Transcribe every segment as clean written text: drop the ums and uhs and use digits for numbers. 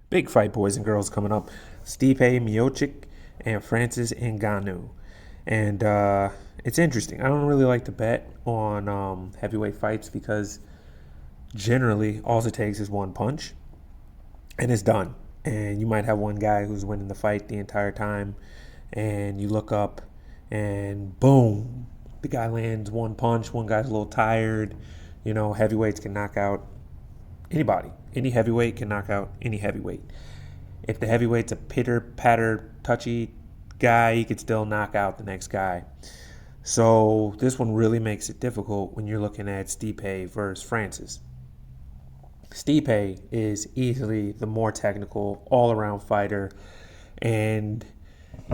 Big fight, boys and girls, coming up. Stipe Miocic and Francis Ngannou. And it's interesting. I don't really like to bet on heavyweight fights because generally all it takes is one punch and it's done. And you might have one guy who's winning the fight the entire time, and you look up and boom, the guy lands one punch. One guy's a little tired. Heavyweights can knock out anybody. Any heavyweight can knock out any heavyweight. If the heavyweight's a pitter patter touchy guy, he could still knock out the next guy. So this one really makes it difficult when you're looking at Stipe versus Francis. Stipe is easily the more technical, all-around fighter, and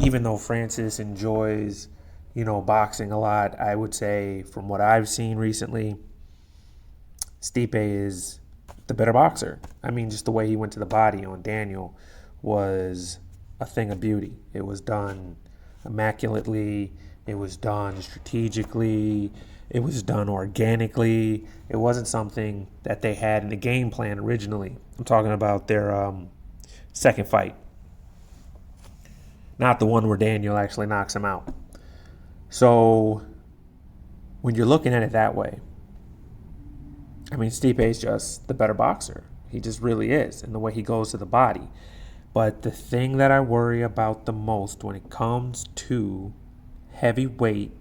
even though Francis enjoys, boxing a lot, I would say from what I've seen recently, Stipe is the better boxer. I mean, just the way he went to the body on Daniel was a thing of beauty. It was done immaculately. It was done strategically. It was done organically. It wasn't something that they had in the game plan originally. I'm talking about their second fight, not the one where Daniel actually knocks him out. So when you're looking at it that way, I mean, Stipe is just the better boxer. He just really is, in the way he goes to the body. But the thing that I worry about the most when it comes to heavyweight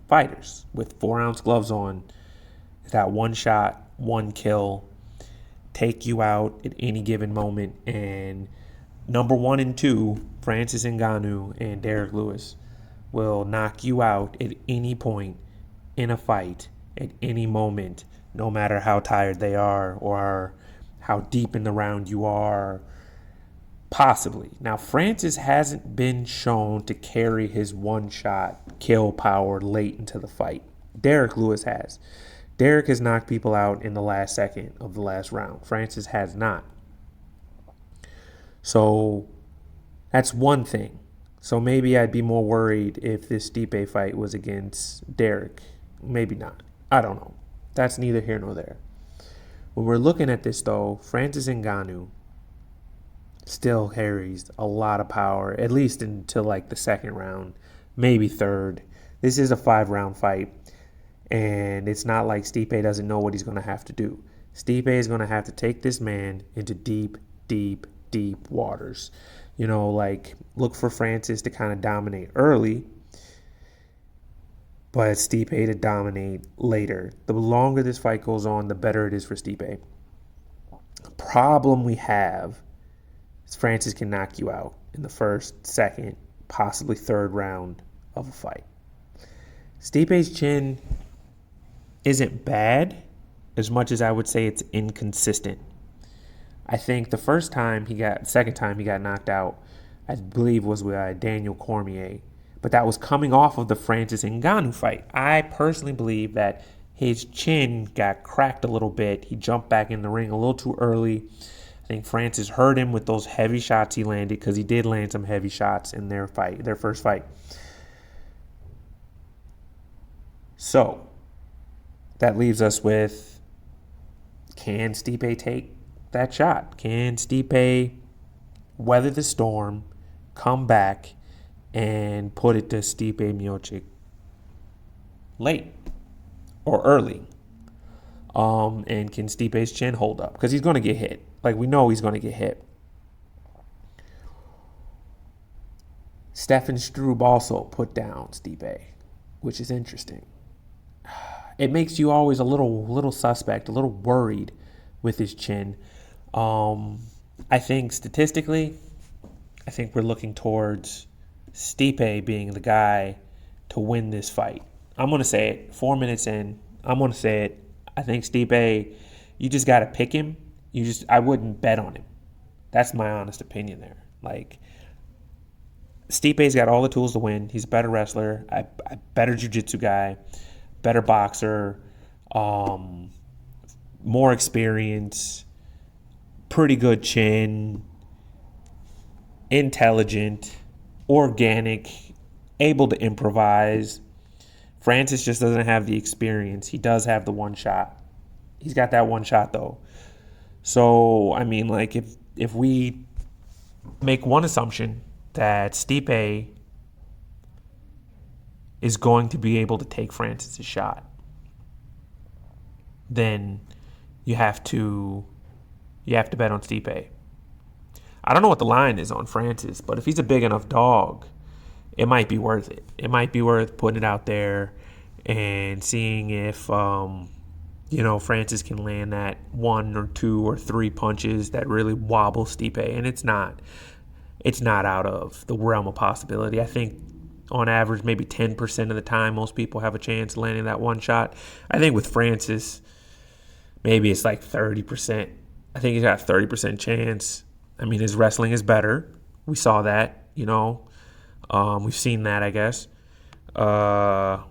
fighters with 4-ounce gloves on is that one shot, one kill, take you out at any given moment. And number 1 and 2, Francis Ngannou and Derrick Lewis, will knock you out at any point in a fight, at any moment, no matter how tired they are or how deep in the round you are. Possibly. Now, Francis hasn't been shown to carry his one-shot kill power late into the fight. Derrick Lewis has. Derrick has knocked people out in the last second of the last round. Francis has not. So that's one thing. So maybe I'd be more worried if this Stipe fight was against Derrick. Maybe not. I don't know. That's neither here nor there. When we're looking at this, though, Francis Ngannou still carries a lot of power, at least until like the second round, maybe third. This is a 5-round fight, and it's not like Stipe doesn't know what he's going to have to do. Stipe is going to have to take this man into deep, deep, deep waters. Look for Francis to kind of dominate early, but Stipe to dominate later. The longer this fight goes on, the better it is for Stipe. The problem we have is Francis can knock you out in the first, second, possibly third round of a fight. Stipe's chin isn't bad as much as I would say it's inconsistent. I think the second time he got knocked out, I believe was with Daniel Cormier. But that was coming off of the Francis Ngannou fight. I personally believe that his chin got cracked a little bit. He jumped back in the ring a little too early. I think Francis hurt him with those heavy shots he landed, because he did land some heavy shots in their first fight. So that leaves us with, can Stipe take that shot? Can Stipe weather the storm, come back, and put it to Stipe Miocic late or early? And can Stipe's chin hold up? Because he's going to get hit. We know he's going to get hit. Stefan Struve also put down Stipe, which is interesting. It makes you always a little suspect, a little worried with his chin. I think statistically, we're looking towards Stipe being the guy to win this fight. I'm going to say it. 4 minutes in, I'm going to say it. I think Stipe, you just got to pick him. I wouldn't bet on him. That's my honest opinion there. Stipe's got all the tools to win. He's a better wrestler, a better jiu-jitsu guy, better boxer, more experience, pretty good chin, intelligent, organic, able to improvise. Francis just doesn't have the experience. He does have the one shot. He's got that one shot, though. So, if if we make one assumption that Stipe is going to be able to take Francis' shot, then you have to bet on Stipe. I don't know what the line is on Francis, but if he's a big enough dog, it might be worth it. It might be worth putting it out there and seeing if Francis can land that 1 or 2 or 3 punches that really wobble Stipe, and it's not out of the realm of possibility. I think on average, maybe 10% of the time, most people have a chance of landing that one shot. I think with Francis, maybe it's like 30%. I think he's got a 30% chance. I mean, his wrestling is better. We saw that, we've seen that, I guess. But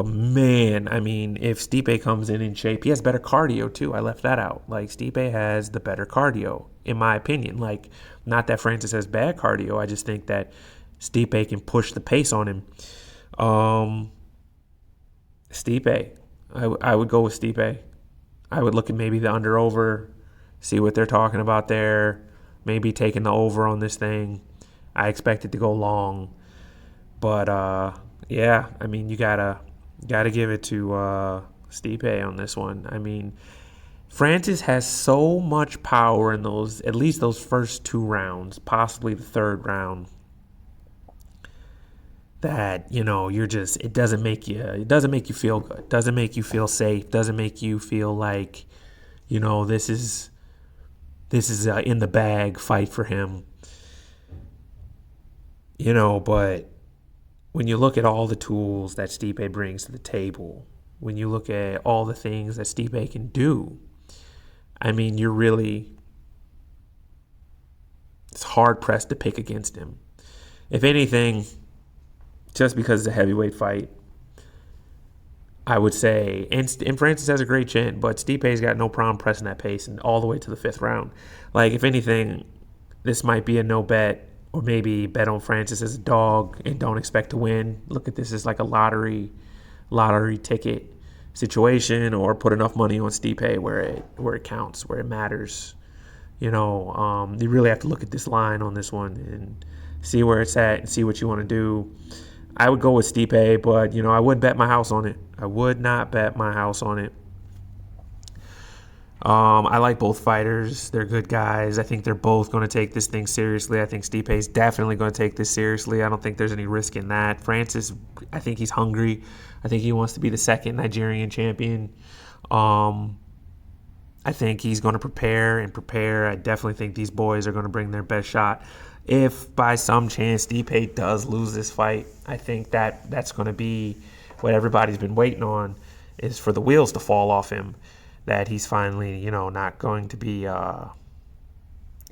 man, I mean, if Stipe comes in shape, he has better cardio too. I left that out. Like, Stipe has the better cardio, in my opinion. Like, not that Francis has bad cardio. I just think that Stipe can push the pace on him. Stipe, I would go with Stipe. I would look at maybe the under-over, see what they're talking about there, maybe taking the over on this thing. I expect it to go long. But, yeah, I mean, you gotta give it to Stipe on this one. I mean, Francis has so much power in at least those first 2 rounds, possibly the 3rd round, that it doesn't make you feel good, doesn't make you feel safe, doesn't make you feel like this is in the bag fight for him. But when you look at all the tools that Stipe brings to the table, when you look at all the things that Stipe can do, I mean, it's hard pressed to pick against him. If anything, just because it's a heavyweight fight, I would say, and Francis has a great chin, but Stipe's got no problem pressing that pace and all the way to the 5th round. Like, if anything, this might be a no bet, or maybe bet on Francis as a dog and don't expect to win. Look at this as like a lottery ticket situation, or put enough money on Stipe where it counts, where it matters. You really have to look at this line on this one and see where it's at and see what you want to do. I would go with Stipe, but, I wouldn't bet my house on it. I would not bet my house on it. I like both fighters. They're good guys. I think they're both going to take this thing seriously. I think Stipe's definitely going to take this seriously. I don't think there's any risk in that. Francis, I think he's hungry. I think he wants to be the 2nd Nigerian champion. I think he's going to prepare. I definitely think these boys are going to bring their best shot. If by some chance Stipe does lose this fight, I think that's going to be what everybody's been waiting on, is for the wheels to fall off him, that he's finally, not going to be,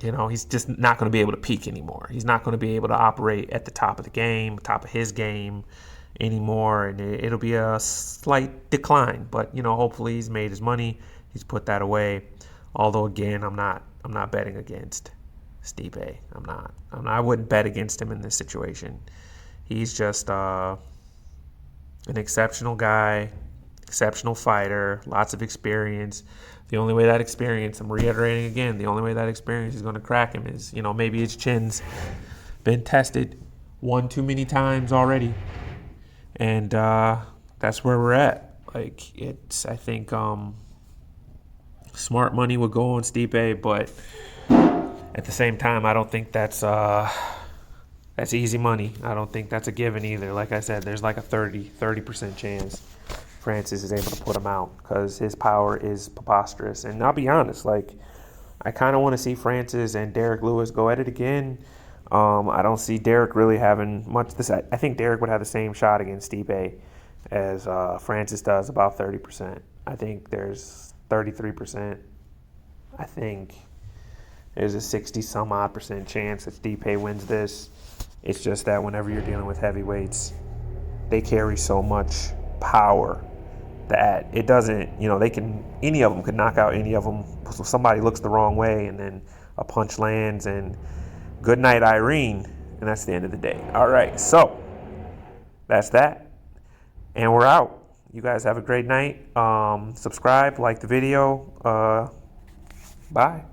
he's just not going to be able to peak anymore. He's not going to be able to operate at the top of the game, top of his game anymore, and it'll be a slight decline. But, hopefully he's made his money. He's put that away. Although, again, I'm not betting against Stipe. I wouldn't bet against him in this situation. He's just an exceptional guy, exceptional fighter, lots of experience. The only way that experience, I'm reiterating again, the only way that experience is going to crack him is, maybe his chin's been tested one too many times already. And that's where we're at. Like, I think smart money would go on Stipe, but at the same time, I don't think that's easy money. I don't think that's a given either. Like I said, there's like a 30% chance Francis is able to put him out, because his power is preposterous. And I'll be honest, like, I kind of want to see Francis and Derek Lewis go at it again. I don't see Derek really having much. I think Derek would have the same shot against Stipe as Francis does, about 30%. I think there's 33%. I think there's a 60-some-odd% chance that Stipe wins this. It's just that whenever you're dealing with heavyweights, they carry so much power that it doesn't, any of them could knock out any of them. So somebody looks the wrong way and then a punch lands and good night, Irene. And that's the end of the day. All right, so that's that. And we're out. You guys have a great night. Subscribe, like the video. Bye.